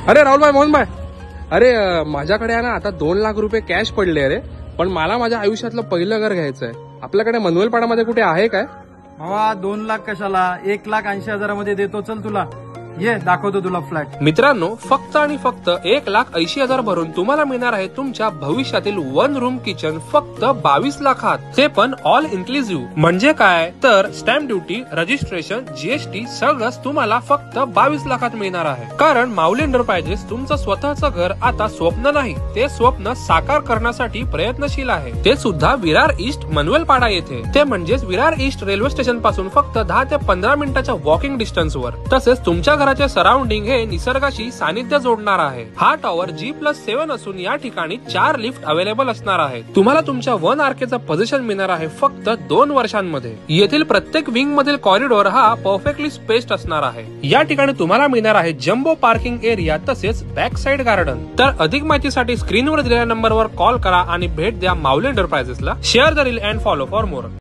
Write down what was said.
अरे राहुल भाई, मोहन भाई, अरे माझ्याकडे आहे ना आता 2 लाख रुपये कॅश पडले. अरे पण मला माझ्या आयुष्यातलं पहिलं घर घ्यायचंय. आपल्याकडे मनवेलपाडामध्ये कुठे आहे काय? भावा 2 लाख कशाला, 1,80,000 देतो. चल तुला ये दाखवतो तुला फ्लॅट. मित्रांनो, फक्त आणि फक्त 1,80,000 भरून तुम्हाला मिळणार आहे तुमच्या भविष्यातील 1 रूम किचन फक्त 22 लाखात. ते पण ऑल इन्क्लुझिव्ह. म्हणजे काय तर स्टॅम्प ड्युटी, रजिस्ट्रेशन, जीएसटी सगळंच तुम्हाला फक्त 22 लाखात मिळणार आहे. कारण माऊली एंटरप्राइजेस तुमचं स्वतःचं घर आता स्वप्न नाही, ते स्वप्न साकार करण्यासाठी प्रयत्नशील आहे. ते सुद्धा विरार ईस्ट मनवेलपाडा येथे. ते म्हणजेच विरार ईस्ट रेल्वे स्टेशन पासून फक्त 10 ते 15 मिनिटाच्या वॉकिंग डिस्टन्सवर. तसेच तुमच्या घराचे सराउंडिंग हे निसर्गाशी सानिध्य जोडणार आहे. हा टॉवर G+7 असून या ठिकाणी 4 लिफ्ट अवेलेबल असणार आहेत. तुम्हाला तुमच्या 1 आरकेचं पोझिशन मिळणार आहे फक्त 2 वर्षांमध्ये. येथील प्रत्येक विंग मधील कॉरिडॉर हा परफेक्टली स्पेस्ड असणार आहे. या ठिकाणी तुम्हाला मिळणार आहे जम्बो पार्किंग एरिया तसेच बॅक साइड गार्डन. तर अधिक माहितीसाठी स्क्रीनवर दिलेल्या नंबरवर कॉल करा आणि भेट द्या माऊली एंटरप्राइजेसला. Share the reel and follow for more.